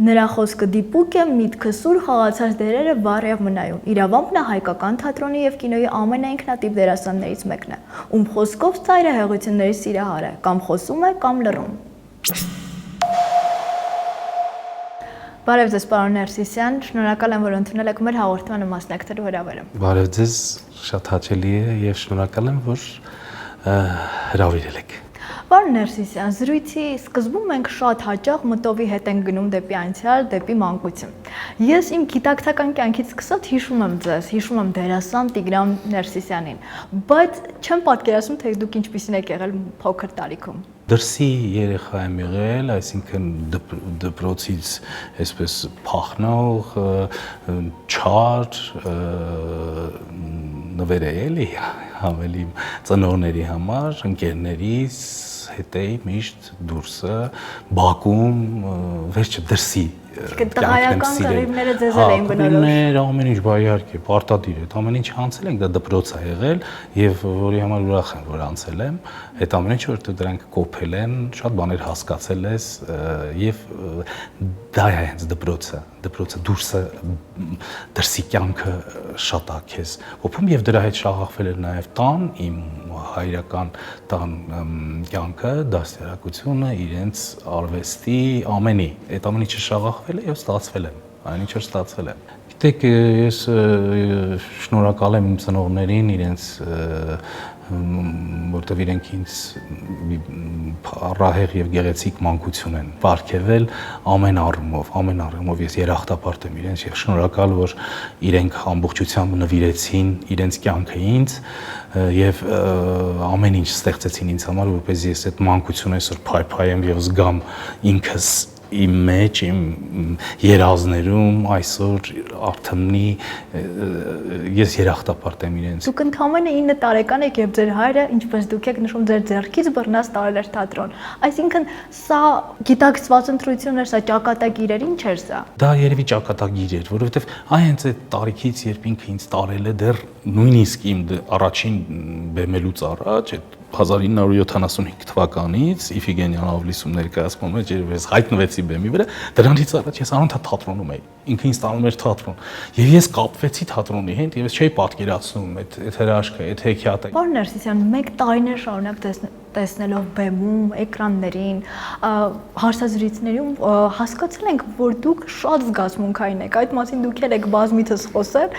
Նրա խոսքը դիպուկ է, միտքը սուր, խաղացած դերերը վառ եւ մնայուն։ Իրավամբ նա հայկական թատրոնի եւ կինոյի ամենաինքնատիպ դերասաններից մեկն է, ում խոսքով ծայրահեղությունների սիրահար է, կամ խոսում է, կամ լռում։ Բարև ձեզ, պարոն Ներսիսյան, շնորհակալ եմ, որ ընդունել եք մեր հաղորդմանը մասնակցելու հրավերը։ Բարև ձեզ, շատ հաճելի է եւ շնորհակալ եմ, որ հրավիրել եք։ Պարոն Ներսիսյան, զրույցի սկզբում մենք շատ հաճախ մտովի հետ ենք գնում դեպի անցյալ, դեպի մանկություն։ Ես իմ գիտակցական կյանքից սկսած հիշում եմ ձեզ, հիշում եմ դերասան Տիգրան Ներսիսյանին, բայց չեմ պատկերացնում, թե դուք ինչպիսին եք եղել փոքր տարիքում։ Դրսի երեխա եմ եղել, այսինքն դպրոցից այսպես փախնող, չար, նվեր է էլի, ավելի ծնողների համար, ընկերներիս հետ էի միշտ դուրսը, բակում, վերջը դրսի տղայական կռիվները ձեզ էին բնորոշ։ Ամեն ինչ բա իհարկե, պարտադիր է, ամեն ինչ անցել ենք, դա դպրոց է եղել եւ որի համար ուրախ եմ, որ անցել եմ, այդ ամեն ինչը որ դրանք կոփել են, շատ բաներ հասկացել ես եւ դա է հենց դպրոցը դուրսը դրսի կյանքը շատ է քեզ օփում եւ դրա հետ շաղախվել էր նաեւ տան իմ հայրական տան կյանքը, դաստիարակությունը, իրենց արվեստի ամենի, այդ ամեն ինչը շաղախվել է եւ ստացվել եմ, այն ինչը ստացվել է։ Գիտեք, ես շնորհակալ եմ իմ ծնողներին, իրենց որտեղ իրենք ինձ առահեղ եւ գեղեցիկ մանկություն են պարգևել ամեն առումով ես երախտապարտ եմ իրենց եւ շնորհակալ որ իրենք ամբողջությամբ նվիրեցին իրենց կյանքը ինձ եւ ամեն ինչ ստեղծեցին ինձ համար որպեսզի ես այդ մանկությունը այսօր փայփայեմ եւ զգամ ինքս իմ մեջ, իմ երազներում այսօր արդյունի ես երախտապարտ եմ իրենց։ Դուք ընդամենը 9 տարեկան եք եւ ձեր հայրը, ինչպես դուք եք նշում, ձեր ձեռքից բռնած տարել էր թատրոն։ Այսինքն սա գիտակցված ընտրություն էր, սա ճակատագիր էր, ինչ էր սա։ Դա երևի ճակատագիր էր, որովհետեւ հենց այդ տարիքից երբ ինքը ինձ տարել է դեռ նույնիսկ իմ առաջին բեմելուց առաջ 1975 թվականից Իֆիգենյան ավլիսում ներկայացման մեջ ես հայտնվեցի բեմի վրա, դրանից առաջ ես անընդհատ թատրոնում էի, ինքը ինձ տանում էր թատրոն, եւ ես կապվեցի թատրոնի հետ եւ ես չէի պատկերացնում այդ հրաշքը, այդ հեքիաթը։ Պարոն Ներսիսյան, մեկ տարիներ շարունակ տեսնելով բեմում, էկրաններին, հարցազրույցներում հասկացել ենք, որ դուք շատ զգացմունքային եք, այդ մասին դուք եք բազմիցս խոսել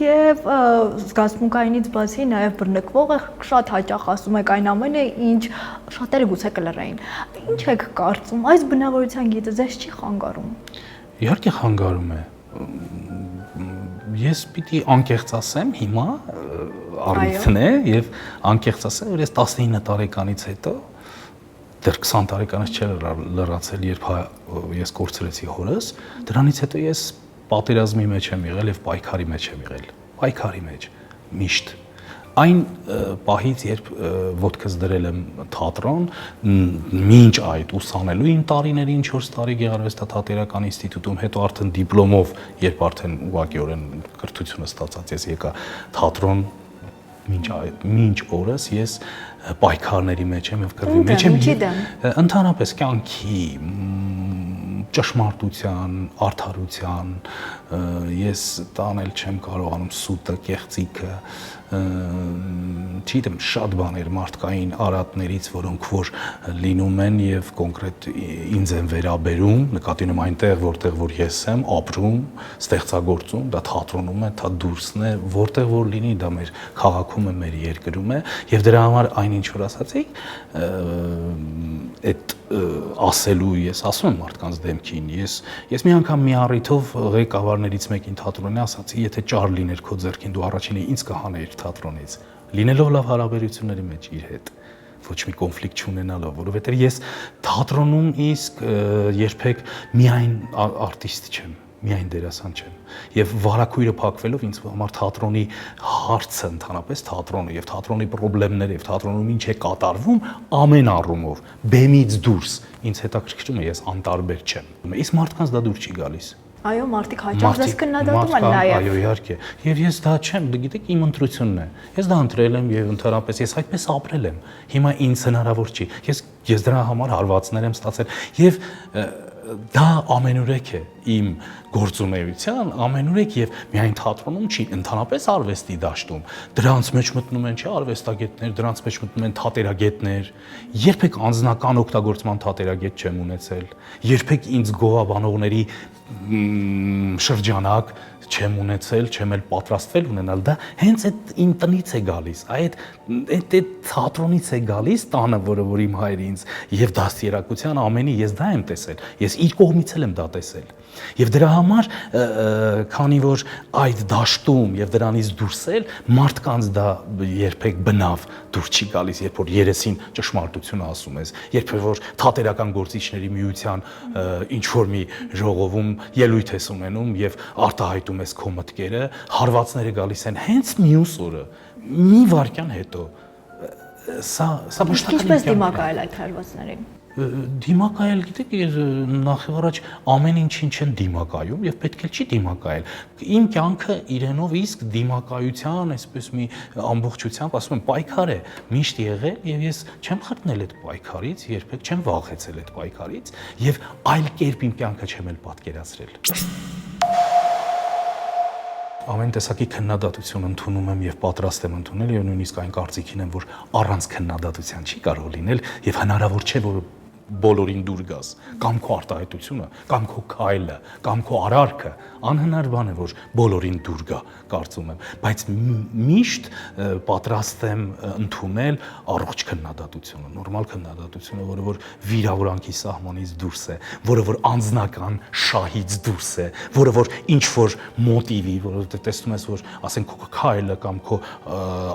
եւ զգացմունքայինից բացի նաեւ բռնկվողը շատ հաճախ ասում եք այն ամենը, ինչ շատերը գուցե կլռեին։ Ինչ եք կարծում, այս բնավորության գիծը ձեզ չի խանգարում։ Իհարկե խանգարում է։ Ես պիտի անկեղծ ասեմ հիմա առիթն է եւ անկեղծ ասեմ որ ես 19 տարեկանից հետո դեռ 20 տարեկանից չէր լրացել երբ ես կորցրեցի հորս դրանից հետո ես պատերազմի մեջ եմ եղել եւ պայքարի մեջ եմ եղել պայքարի մեջ միշտ այն պահից երբ ոտքս դրել եմ թատրոն մինչ այդ ուսանելու իմ տարիներին 4 տարի գեղարվեստաթատերական ինստիտուտում հետո արդեն դիպլոմով երբ արդեն ուղղակիորեն կրթությունը ստացած ես եկա թատրոն մինչ օրս ես պայքարների մեջ եմ եւ կռվի մեջ եմ ընդհանրապես կյանքի ճշմարտության, արդարության ես տանել չեմ կարողանում սուտը, կեղծիքը չգիտեմ շատ բաներ մարդկային արատներից, որոնք որ լինում են եւ կոնկրետ ինձ են վերաբերում, նկատի ունեմ այնտեղ, որտեղ որ ես եմ ապրում, ստեղծագործում, դա թատրոնում է, դա դուրսն է, որտեղ որ լինի, դա մեր քաղաքում է, մեր երկրում է եւ դրա համար այնինչ որ ասացիք, այդ ասելու ես ասում եմ մարդկանց դեմքին ես մի անգամ մի առիթով ղեկավարներից մեկին թատրոնի ասացի եթե ճար լիներ քո ձեռքին դու առաջինը ինձ կհանեիր թատրոնից լինելով լավ հարաբերությունների մեջ իր հետ ոչ մի կոնֆլիկտ չունենալով որովհետև ես թատրոնում իսկ երբեք միայն արտիստ չեմ միայն դերասան չեմ եւ վարակույրը փակվելով ինձ համար թատրոնի հարցը ընդհանրապես թատրոնը եւ թատրոնի խնդիրները եւ թատրոնում ինչ է կատարվում ամեն առումով բեմից դուրս ինձ հետաքրքրում է ես անտարբեր չեմ իսկ մարդկանց դա դուր չի գալիս Այո, մարդիկ հաճախ ձեզ քննադատում են նաեւ այո իհարկե եւ ես դա չեմ գիտեք իմ ընտրությունն է ես դա ընտրել եմ եւ ընդհանրապես ես այդպես ապրել եմ հիմա ինձ հնարավոր չի ես դրա համար հարվածներ եմ ստացել եւ դա ամենուրեք է իմ գործունեության ամենուրեք եւ միայն թատրոնում չի, ընդհանրապես արվեստի դաշտում դրանց մեջ մտնում են չէ արվեստագետներ, դրանց մեջ մտնում են թատերագետներ, երբեք անձնական օգտագործման թատերագետ չեմ ունեցել, երբեք ինձ գովաբանողների շրջանակ չեմ ունեցել, չեմ էլ պատրաստվել ունենալ, դա հենց այդ իմ տնից է գալիս, այդ թատրոնից է գալիս տանը, որ իմ հայրը ինձ եւ դաստիարակության ամենի ես դա եմ տեսել, ես իր կողմից եմ դա տեսել։ Եվ դրա համար, քանի որ այդ դաշտում եւ դրանից դուրս էլ մարդկանց դա երբեք բնավ դուր չի գալիս, երբ որ երեսին ճշմարտությունը ասում ես, երբ որ թատերական գործիչների միության ինչ որ մի ժողովում ելույթ ես ունենում եւ արտահայտում ես քո մտքերը, հարվածները գալիս են հենց մյուս օրը, մի վայրկյան հետո։ Սա Ինչպես դիմակայել այդ հարվածներին։ Դիմակայել, գիտեք, նախ եւ առաջ ամեն ինչին չեն դիմակայում եւ պետք է չի դիմակայել։ Իմ կյանքը իրենով իսկ դիմակայության, այսպես մի ամբողջությամբ, ասում եմ, պայքար է միշտ եղել եւ ես չեմ խրտնել այդ պայքարից, երբեք չեմ վախեցել այդ պայքարից եւ այլ կերպ իմ կյանքը չեմ էլ պատկերացրել։ Ամեն տեսակի քննադատություն ընդունում եմ եւ պատրաստ եմ ընդունել եւ նույնիսկ այն կարծիքին եմ, որ առանց քննադատության չի կարող լինել եւ հնարավոր չէ, որ բոլորին դուր գաս, կամ քո արտահայտությունը, կամ քո քայլը, կամ քո արարքը, անհնար բան է, որ բոլորին դուր գա, կարծում եմ, բայց միշտ պատրաստ եմ ընդունել առողջ քննադատությունը, նորմալ քննադատությունը, որը որ վիրավորանքի սահմանից դուրս է, որը որ անձնական շահից դուրս է, որը որ ինչ որ մոտիվի, որովհետև տեսնում ես, որ ասենք քո քայլը կամ քո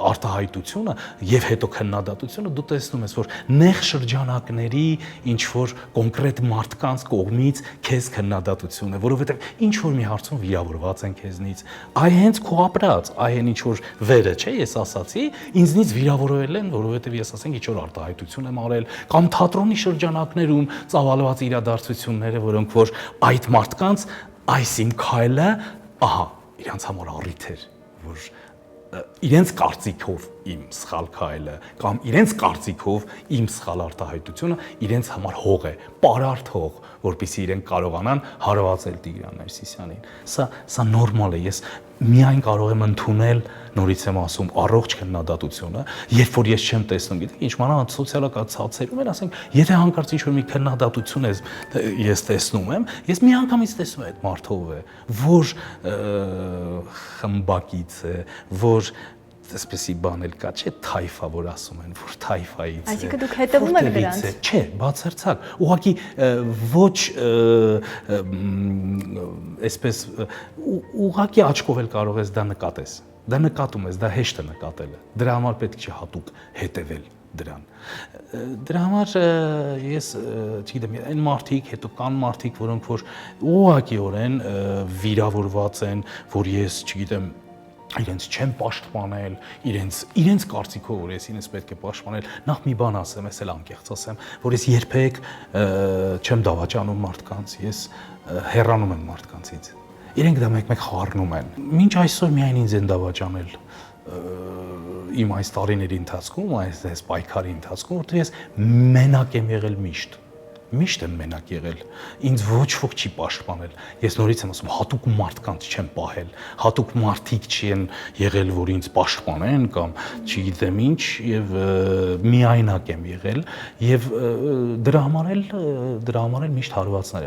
արտահայտությունը եւ հետո քննադատությունը դու տեսնում ես, որ նեղ շրջանակների ինչ որ կոնկրետ մարդկանց կողմից քեզ քննադատություն է, որովհետև ինչ որ մի հարցում վիրավորված են քեզնից, այ հենց քո ապրած, այն ինչ որ վերը, չէ, ես ասացի, ինձնից վիրավորվել են, որովհետև ես ասենք ինչ որ արտահայտություն եմ արել, կամ թատրոնի շրջանակներում ծավալված իրադարձությունները, որոնք որ այդ մարդկանց այս իմ քայլը, ահա, իրանց համար առիթ էր, որ իրենց կարծիքով իմ սխալ քայլը կամ իրենց կարծիքով իմ սխալ արտահայտությունը իրենց համար հող է, պարարտ հող, որպեսզի իրենք կարողանան հարվածել Տիգրան Ներսիսյանին։ Սա նորմալ է, ես միայն կարող եմ ընդունել, նորից եմ ասում, առողջ քննադատությունը, երբ որ ես չեմ տեսնում, գիտեք, ինչ մանավանդ սոցիալական ցանցերում են, ասենք, եթե հանկարծ ինչ-որ մի քննադատություն ես տեսնում եմ, ես միանգամից տեսնում եմ այդ մարդը ով է, որ խմբակից է, որ այսպեսի բան էլ կա, չէ, թայֆա, որ ասում են, որ թայֆայից է։ Այսինքն դուք հետևում եք դրանց։ Չէ, բացարձակ։ Ուղղակի ոչ այսպես ուղղակի աչքով էլ կարող ես դա նկատես։ Դա նկատում ես, դա հեշտ է նկատելը։ Դրա համար պետք չէ հատուկ հետևել դրան։ Դրա համար ես, չգիտեմ, այն մարդիկ, հետո կան մարդիկ, որոնք որ ուղղակիորեն վիրավորված են, որ ես, չգիտեմ, իրենց չեմ պաշտպանել, իրենց կարծիքով որ ես իրենց պետք է պաշտպանել, նախ մի բան ասեմ, ես էլ անկեղծ ասեմ, որ ես երբեք չեմ դավաճանում մարդկանց, ես հեռանում եմ մարդկանցից։ Իրենք դա մեկ-մեկ խառնում են։ Մինչ այսօր միայն ինձ են դավաճանել իմ այս տարիների ընթացքում, այս պայքարի ընթացքում, որտեղ ես մենակ եմ եղել միշտ եմ մենակ եղել, ինձ ոչ ոք չի պաշտպանել, ես նորից եմ ասում, հատուկ մարդկանց չեմ պահել, հատուկ մարդիկ չեն եղել, որ ինձ պաշտպանեն կամ չգիտեմ ինչ եւ միայնակ եմ եղել եւ դրա համար էլ միշտ հարվածներ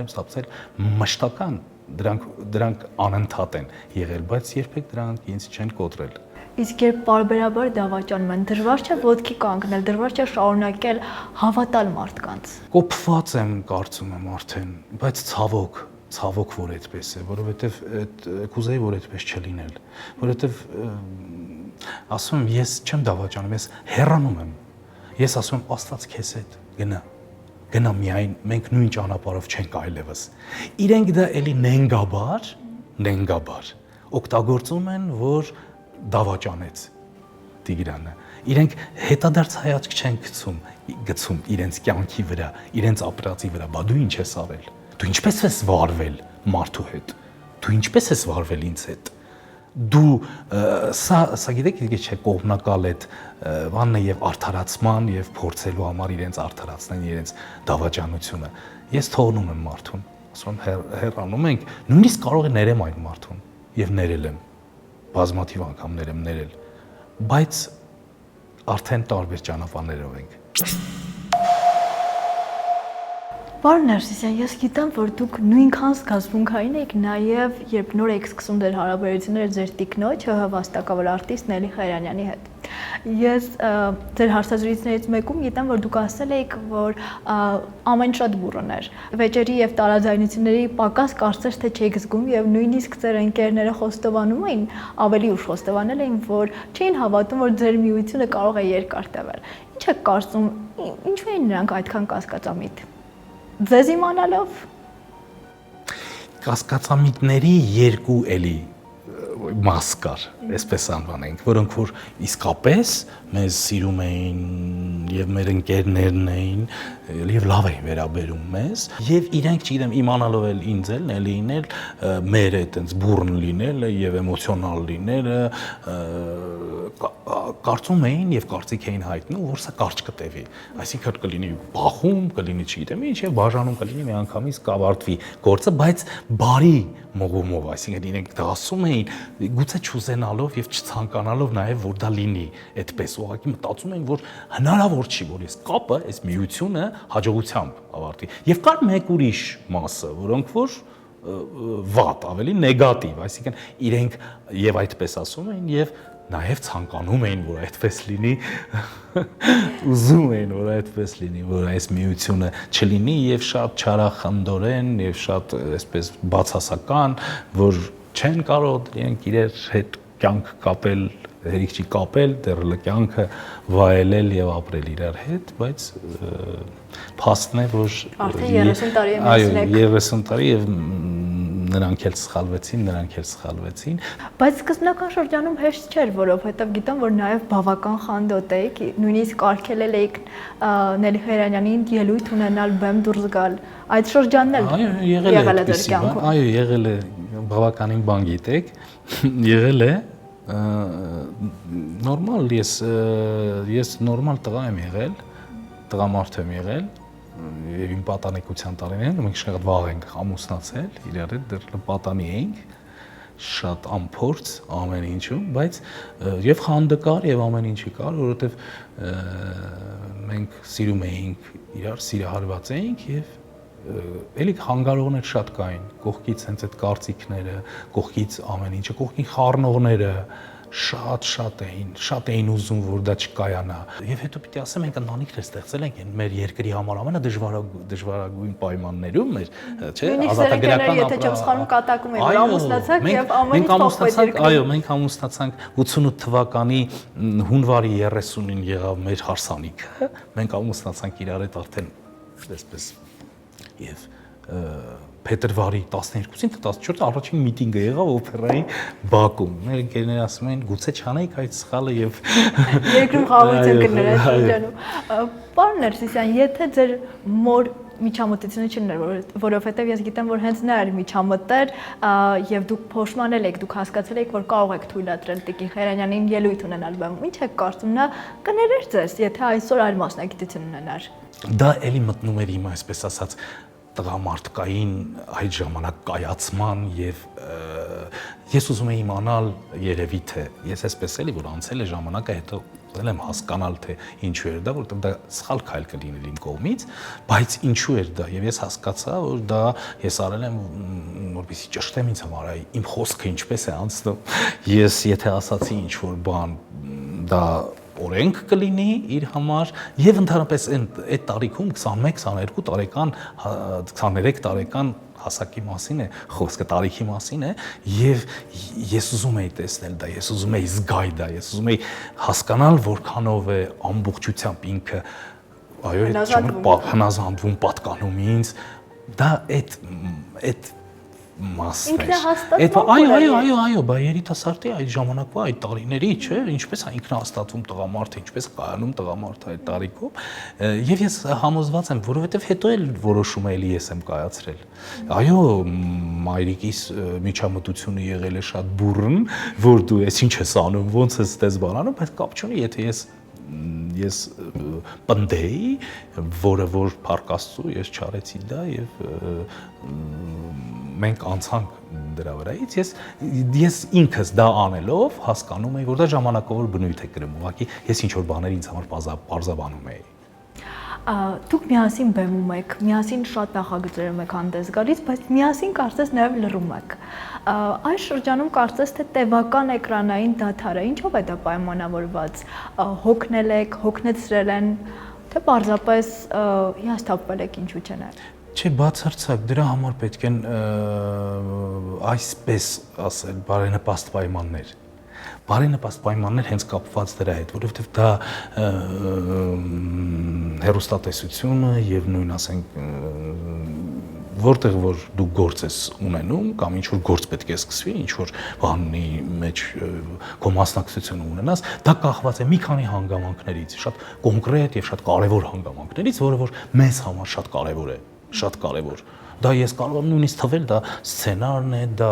եմ ստացել մշտական, դրանք անընդհատ են եղել, բայց երբեք դրանք ինձ չեն կոտրել։ Իսկ երբ պարբերաբար դավաճանում են, դժվար չէ ոտքի կանգնել, դժվար չէ շարունակել հավատալ մարդկանց։ Կոփված եմ, կարծում եմ արդեն, բայց ցավոք որ այդպես է, որովհետև կուզեի որ այդպես չլինել, որովհետև ասում եմ, ես չեմ դավաճանում, ես հեռանում եմ։ Ես ասում եմ, Աստված քեզ հետ գնա միայն, մենք նույն ճանապարհով չենք այլևս։ Իրենք դա էլի նենգաբար օգտագործում են, որ դավաճանեց Տիգրանը։ Իրենք հետադարձ հայացք չեն գցում իրենց կյանքի վրա, իրենց ապրածի վրա, բա դու ինչ ես արել։ Դու ինչպես ես վարվել մարդու հետ։ Դու ինչպես ես վարվել ինձ հետ։ դու սա գիտեք ինչ չէ կողմնակալ այդ բանն է եւ արդարացման եւ փորձելու համար իրենց արդարացնեն իրենց դավաճանությունը ես թողնում եմ մարդուն ասում հեռանում ենք նույնիսկ կարող է ներեմ այն մարդուն եւ ներել եմ բազմաթիվ անգամներ եմ ներել բայց արդեն տարբեր ճանապարհներով ենք Պարոն Նարսիսյան, ես գիտեմ, որ դուք նույնքան զգացմունքային եք նաև երբ նոր եք սկսում ձեր հարաբերությունները ձեր տիկնոջ վաստակավոր արտիստ Նելի Խայրանյանի հետ։ Ես ձեր հարցազրույցներից մեկում գիտեմ, որ դուք ասել եք, որ ամեն շատ բուռն էր։ Վեճերի եւ տարաձայնությունների պակաս կարծես թե չեք զգում եւ նույնիսկ ձեր ընկերները խոստովանում էին, ավելի ուշ խոստովանել էին, որ չէին հավատում, որ ձեր միությունը կարող է երկար տևել։ Ինչ եք կարծում, ինչու են նրանք այդքան կասկածամիտ։ Ձեզ իմանալով կասկածամիտների երկու էլի մաս կար, այսպես անվանենք, որոնք որ իսկապես մեզ սիրում էին եւ մեր ընկերներն էին եւ լավ էին վերաբերում մեզ եւ իրենք չգիտեմ իմանալով էլ ինձ էլ Նելին էլ մեր այտենց բուրն լինելը եւ էմոցիոնալ լինելը կարծում էին եւ կարծիք էին հայտնում որ սա կարճ կտևի այսինքն կլինի բախում կլինի չգիտեմ ինչ եւ բաժանում կլինի միանգամից կավարտվի գործը բայց բարի մողումով այսինքն իրենք դա ասում էին գուցե չուզենալով եւ չցանկանալով նաեւ որ դա լինի այդպես ուղղակի մտածում էին որ հնարավոր չի որ այս կապը այս միությունը հաջողությամբ ավարտվի եւ կար մեկ ուրիշ մասը որոնք որ վատ ավելի նեգատիվ այսինքն իրենք եւ այդպես ասում էին եւ նաև ցանկանում էին որ այդպես լինի ուզում էին որ այդպես լինի որ այս միությունը չլինի եւ շատ չարախնդորեն եւ շատ այսպես բացասական որ չեն կարող իրենք իրար հետ կյանք կապել հերիք չի կապել դեռ կյանքը վայելել եւ ապրել իրար հետ բայց փաստն է որ արդեն 30 տարի է մեզ եք այո 30 տարի եւ նրանք էլ սխալվեցին բայց սկզբնական շրջանում հեշտ չէր որովհետեւ գիտեմ որ նաեւ բավական խանդոտ եք նույնիսկ արգելել եք Նելի Խայրանյանին ելույթ ունենալ բեմ դուրս գալ այդ շրջանն էլ եղել է դեր կյանքում այո եղել է բավականին բան գիտեք եղել է նորմալ ես նորմալ տղա եմ եղել տղամարդ եմ եղել եւ իմ պատանեկության տարիներին մենք շատ վաղ ենք ամուսնացել իրար հետ դեռ պատանի էինք շատ ամփորձ ամեն ինչում բայց եւ խանդը կար եւ ամեն ինչի կար որովհետեւ մենք սիրում էինք իրար սիրահարված էինք եւ էլի հանգարողներ շատ կային կողքից հենց այդ կարծիքները կողքից ամեն ինչը կողքին խառնողները շատ էին ուզում որ դա չկայանա եւ հետո պիտի ասեմ մենք ընտանիքներ ստեղծել ենք մեր երկրի համար ամենադժվարագույն պայմաններում մեր չէ ազատագրական եթե չեմ սխալվում կատակում են որ ամուսնացաք եւ ամեն ինչ փոխվեց այո մենք ամուսնացանք 88 թվականի հունվարի 30-ին եղավ մեր հարսանիքը մենք ամուսնացանք իրար հետ արդեն այսպես եւ փետրվարի 12-ին 14-ը առաջին միտինգը եղավ օպերայի Բաքում։ Մեր ընկերները ասում են գուցե չանեիք այդ սխալը եւ երկրում խաղաղություն կներ այդ շրջանում։ Պարոն Նարսիսյան, եթե ձեր մոր միջամտությունը չլիներ, որովհետև ես գիտեմ, որ հենց նա էր միջամտեր եւ դուք փոշմանել եք, դուք հասկացել եք, որ կարող եք թույլատրել Տիկին Խայրանյանին ելույթ ունենալ բեմում։ Ինչ եք կարծում, նա կներեր ձեզ, եթե այսօր այլ մասնագիտություն ունենար։ Դա էլի մտնում էր իմ այսպես ասած տղամարդկային այդ ժամանակ կայացման եւ ես ուզում եմ իմանալ երևի թե ես այսպես էլի որ անցել է ժամանակը հետո ուզել եմ հասկանալ թե ինչու էր դա որովհետեւ դա սխալ քայլ կլիներ իմ կողմից բայց ինչու էր դա եւ ես հասկացա որ դա ես արել եմ որպեսզի ճշտեմ ինձ համար իմ խոսքը ինչպես է անցնում ես եթե ասացի ինչ որ բան դա օրենք կլինի իր համար եւ ընդհանրապես այդ տարիքում 21-22 տարեկան 23 տարեկան հասակի մասին է խոսքը տարիքի մասին է եւ ես ուզում եի տեսնել դա ես ուզում եի զգալ դա ես ուզում եի հասկանալ որքանով է ամբողջությամբ ինքը այո հնազանդվում պատկանում ինձ դա այդ մասն է։ Ինքնահաստատվում։ Բա երիտասարդի այդ ժամանակվա այդ տարիների, չէ, ինչպես է ինքնահաստատվում տղամարդը, ինչպես կայանում տղամարդը այդ տարիքում, եւ ես համոզված եմ, որովհետեւ հետո էլ որոշումը էլի ես եմ կայացրել։ Այո, մայրիկիս միջամտությունը եղել է շատ բուրըն, որ դու ես ինչ ես անում, ոնց ես դες բանանում, բայց կապ չունի, եթե ես պնդեի, որը որ Փառք Աստծո ես չարեցի դա եւ մենք անցանք դրա վրայից, ես ինքս դա անելով հասկանում եի, որ դա ժամանակավոր բնույթ է կրում, ուղղակի ես ինչ որ բաներ ինձ համար պարզաբանում էի։ Դուք միասին բեմում եք, միասին շատ նախագծերում եք հանդես գալիս, բայց միասին կարծես նաև լռում եք։ Այս շրջանում կարծես թե տևական էկրանային դադարը ինչով է դա պայմանավորված։ Հոգնել եք, հոգնեցրել են, թե պարզապես հիասթափվել եք ինչու՞ չէ նաև։ Չէ, բացարձակ դրա համար պետք են այսպես ասել բարենպաստ պայմաններ։ Բարենպաստ պայմաններ հենց կապված դրա հետ, որովհետև դա հեռուստատեսությունը եւ նույն ասենք որտեղ որ դու գործ ես ունենում կամ ինչ որ գործ պետք է սկսվի, ինչ որ բանի մեջ քո մասնակցությունը ունենաս, դա կախված է մի քանի հանգամանքներից, շատ կոնկրետ եւ շատ կարեւոր հանգամանքներից, որը որ մեզ համար շատ կարեւոր է, շատ կարեւոր։ Դա ես կարող եմ նույնիսկ թվել, դա սցենարն է, դա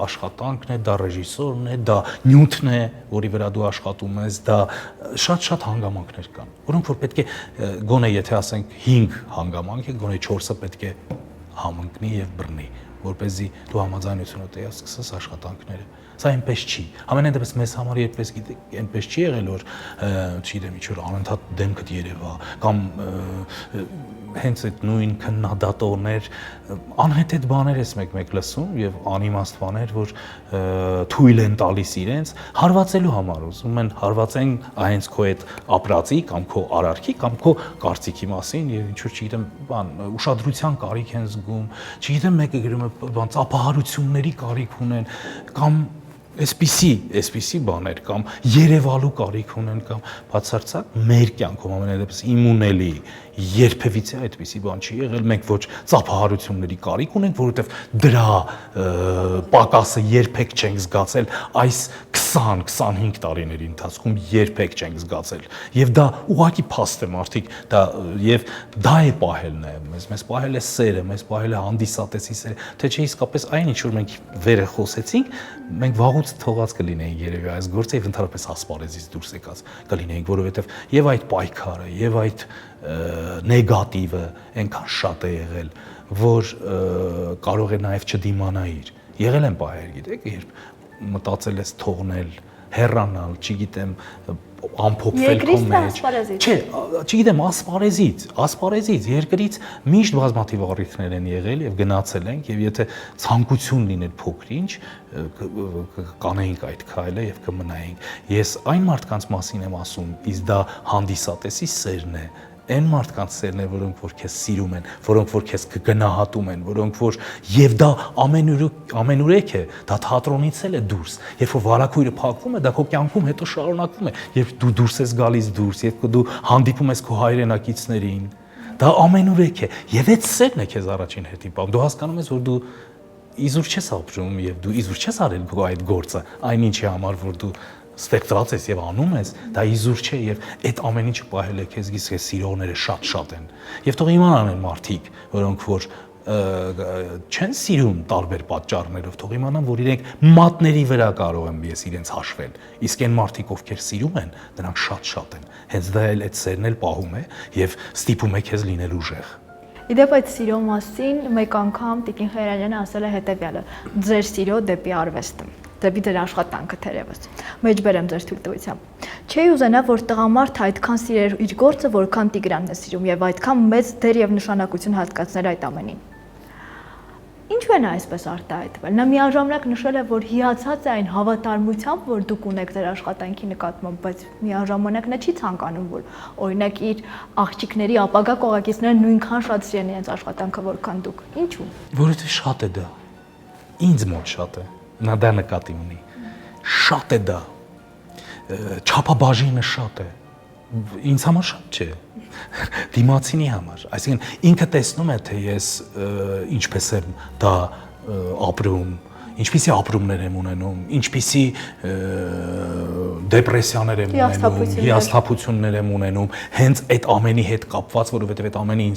աշխատանքն է, դա ռեժիսորն է, դա նյութն է, որի վրա դու աշխատում ես, դա շատ հանգամանքներ կան, որոնք որ պետք է գոնե եթե ասենք 5 հանգամանք է, գոնե 4-ը պետք է համընկնի եւ բռնի, որպեսզի դու համաձայնությունը տես սկսես աշխատանքները։ Սա այնպես չի։ Ամենայն դեպս մեզ համար երբես գիտեք, այնպես չի եղել, որ չգիտեմ, ինչ որ անընդհատ դեմքդ երևա կամ հենց այդ նույն քննադատողներ անհեթեթ բաներ ես մեկ լսում եւ անիմաստ բաներ, որ թույլ են տալիս իրենց հարվածելու համար, ուզում են հարվածեն հենց քո այդ ապրածի կամ քո արարքի կամ քո կարծիքի մասին եւ ինչ որ չգիտեմ, բան ուշադրության կարիք են զգում, չգիտեմ մեկը գրում է բան ծափահարությունների կարիք ունեն կամ այսպիսի բաներ կամ երևալու կարիք ունեն կամ բացարձակ մեր կյանքում ամենայդեպս իմունելի երբևիցե այդպիսի բան չի եղել, մենք ոչ ծափահարությունների կարիք ունենք, որովհետև դրա պակասը երբեք չենք զգացել այս 20-25 տարիների ընթացքում երբեք չենք զգացել եւ դա ուղղակի փաստ է մարդիկ, դա եւ դա է պահել նաեւ մեզ պահել է սերը, մեզ պահել է հանդիսատեսի սերը, թե չէ իսկապես այն ինչ որ մենք վերը խոսեցինք, մենք վաղուց թողած կլինեինք երևի այս գործը եւ ընդհանրապես ասպարեզից դուրս եկած կլինեինք, որովհետեւ եւ այդ պայքարը եւ այդ նեգատիվը այնքան շատ է եղել, որ կարող է նաեւ չդիմանայիր։ Եղել են պահեր, գիտեք, երբ մտածել ես թողնել, հեռանալ, չգիտեմ, ամփոփվել քո մեջ։ Չէ, չգիտեմ, ասպարեզից, երկրից միշտ բազմաթիվ առիթներ են եղել եւ գնացել ենք եւ եթե ցանկություն լիներ փոքր-ինչ կանեինք այդ քայլը եւ կմնայինք։ Ես այն մարդկանց մասին եմ ասում, իսկ դա հանդիսատեսի սերն է։ Այն մարդկանց սերն է, որոնք որ քեզ սիրում են, որոնք որ քեզ կգնահատում են, որոնք որ եւ դա ամենուրեք է, դա թատրոնից էլ է դուրս։ Երբ որ վարակույրը փակվում է, դա քո կյանքում հետո շարունակվում է։ Երբ դու դուրս ես գալիս դուրս, երբ դու հանդիպում ես քո հայրենակիցներին, դա ամենուրեք է։ Եվ այդ սերն է քեզ առաջին հերթին պահում։ Դու հասկանում ես, որ դու իզուր չես ապրում եւ դու իզուր չես արել քո այդ գործը, այնինչի համար որ դու ստեղծված ես եւ անում ես, դա իզուր չէ եւ այդ ամեն ինչը պահել է քեզ գիս քեզ սիրողները շատ են։ Եվ թող իմանան են մարդիկ, որոնք որ չեն սիրում տարբեր պատճառներով, թող իմանան, որ իրենք մատների վրա կարող են ես իրենց հաշվել։ Իսկ այն մարդիկ, ովքեր սիրում են, նրանք շատ են։ Հենց դա էլ այդ սերն էլ պահում է եւ ստիպում է քեզ լինել ուժեղ։ Իդեպ այդ սիրո մասին մեկ անգամ Տիկին Խայարյանը ասել է հետևյալը. ձեր սիրո դեպի արվեստը, դեպի ձեր աշխատանքը թերևս։ Մեջբերեմ ձեր թույլտվությամբ։ Չէի ուզենա, որ տղամարդը այդքան սիրեր իր գործը, որքան Տիգրանն է սիրում եւ այդքան մեծ դեր եւ նշանակություն հատկացնել այդ ամենին։ Ինչու է նա այսպես արտահայտվել։ Նա միաժամանակ նշել է, որ հիացած է այն հավատարմությամբ, որ դուք ունեք ձեր աշխատանքի նկատմամբ, բայց միաժամանակ նա չի ցանկանում, որ օրինակ իր աղջիկների ապագա կողակիցները նույնքան շատ սիրեն իրենց աշխատանքը, որքան դուք։ Ինչու։ Որովհետև շատ է դա։ Ինձ մոտ շատ է։ Նա դա նկատի ունի։ Շատ է դա։ Չափաբաժինը շատ է։ Ինձ համար շատ չէ, դիմացինի համար, այսինքն ինքը տեսնում է, թե ես ինչպես եմ դա ապրում, ինչպիսի ապրումներ եմ ունենում, ինչպիսի դեպրեսիաներ եմ ունենում, հիասթափություններ եմ ունենում, հենց այդ ամենի հետ կապված, որովհետև այդ ամենը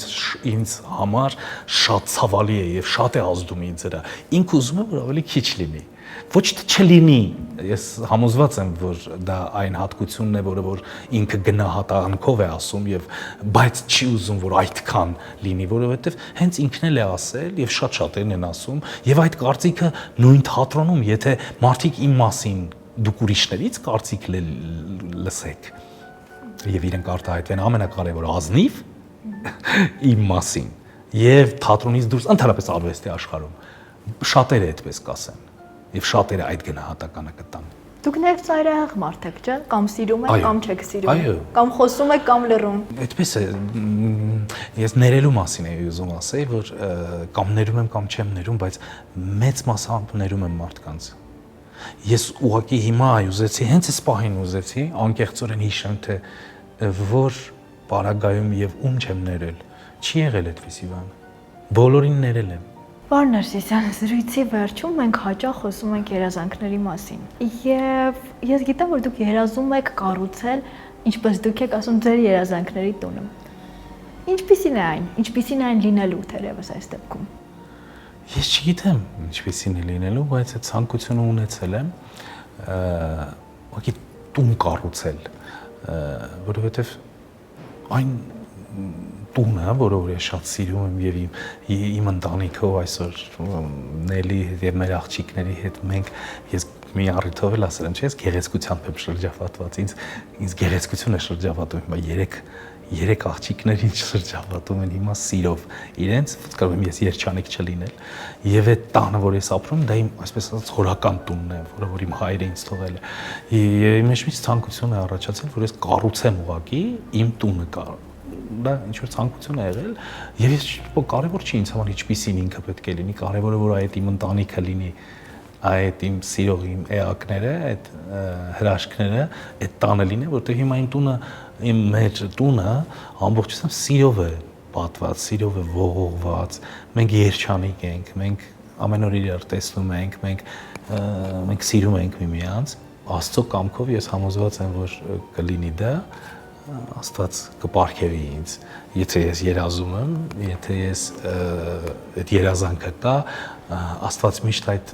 ինձ համար շատ ցավալի է եւ շատ է ազդում ինձ վրա։ Ինք ուզում եմ, որ ավելի քիչ լինի։ Ոչ թե չլինի, ես համոզված եմ, որ դա այն հատկությունն է, որը որ ինքը գնահատանքով է ասում եւ բայց չի ուզում, որ այդքան լինի, որովհետեւ հենց ինքն էլ է ասել եւ շատ շատերն են ասում եւ այդ կարծիքը նույն թատրոնում, եթե մարդիկ իմ մասին դուք ուրիշներից կարծիք լսեք եւ իրենք արտահայտվեն ամենակարևորը ազնիվ իմ մասին եւ թատրոնից դուրս ընդհանրապես արվեստի աշխարհում շատերը այդպես կասեն եւ շատերը այդ գնահատականը կտան։ Դուք նաև ծայրահեղ մարդ եք, չէ՞, կամ սիրում եք, կամ չեք սիրում, կամ խոսում եք, կամ լռում։ Այդպես է, ես ներելու մասին էի ուզում ասեի, որ կամ ներում եմ, կամ չեմ ներում, բայց մեծ մասամբ ներում եմ մարդկանց։ Ես ուղղակի հիմա ուզեցի, հենց այս պահին ուզեցի, անկեղծորեն հիշեմ, թե որ պարագայում եւ ում չեմ ներել։ Չի եղել այդպիսի բան։ Բոլորին ներել եմ։ Պարոն Ներսիսյան, զրույցի վերջում մենք հաճախ խոսում ենք երազանքների մասին։ Եվ ես գիտեմ, որ դուք երազում եք կառուցել, ինչպես դուք եք ասում, ձեր երազանքների տունը։ Ինչպիսին է այն։ Ինչպիսին է այն լինելու թերևս այս դեպքում։ Ես չգիտեմ ինչպիսին է լինելու, բայց այդ ցանկությունը ունեցել եմ, ուղղակի տուն կառուցել, որովհետև այն տունը, որը որ ես շատ սիրում եմ եւ իմ ընտանիքով այսօր Նելի եւ մեր աղջիկների հետ մենք ես մի առիթով էլ ասել եմ, չէ՞, ես գեղեցկությամբ եմ շրջապատված, ինձ գեղեցկություն է շրջապատում, հիմա երեք աղջիկներ ինձ շրջապատում են հիմա սիրով իրենց, կարող եմ ես երջանիկ չլինել եւ այդ տանը, որ ես ապրում, դա իմ այսպես ասած հորական տունն է, որը որ իմ հայրը ինձ թողել է։ Իմ մեջ մի ցանկություն է առաջացել, որ ես կառուցեմ ուղակի իմ տունը դա ինչ որ ցանկություն է եղել եւ ես կարեւոր չի ինձ համար ինչպիսին ինքը պետք է լինի, կարեւորը որ այդ իմ ընտանիքը լինի, այդ իմ սիրող իմ էակները, այդ հրաշքները, այդ տանը լինի, որտեղ հիմա իմ տունը, մեր տունը ամբողջությամբ սիրով է պատված, սիրով է ողողված, մենք երջանիկ ենք, մենք ամեն օր իրար տեսնում ենք, մենք սիրում ենք միմյանց, Աստծո կամքով ես համոզված եմ, որ կլինի դա Աստված կպարգևի ինձ, եթե ես երազում եմ, եթե ես այդ երազանքը կա, Աստված միշտ այդ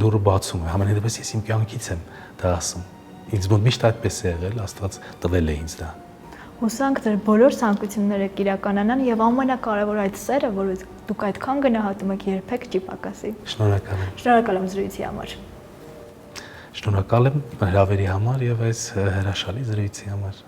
դուռը բացում է, համենայնդեպս ես իմ կյանքից եմ դա ասում, ինձ մոտ միշտ այդպես է եղել, Աստված տվել է ինձ դա։ Հուսանք ձեր բոլոր ցանկությունները կիրականանան եւ ամենակարևոր այդ սերը, որ դուք այդքան գնահատում եք, երբեք չի պակասի։ Շնորհակալ եմ։ Շնորհակալ եմ զրույցի համար։ Շնորհակալ եմ հրավերի համար եւ այս հրաշալի զրույցի համար։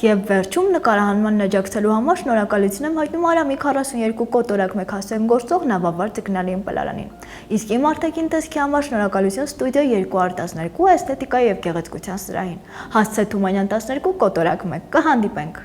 Եվ վերջում նկարահանմանն աջակցելու համար շնորհակալություն եմ հայտնում Արամի 42 կոտորակ մեկ հասցեն գործող նավավար Տիկնալին Պլարանին։ Իսկ իմ արտաքին տեսքի համար շնորհակալություն Ստուդիո 212 էսթետիկայի եւ գեղեցկության սրահին։ Հասցե Թումանյան 12 կոտորակ մեկ։ Կհանդիպենք։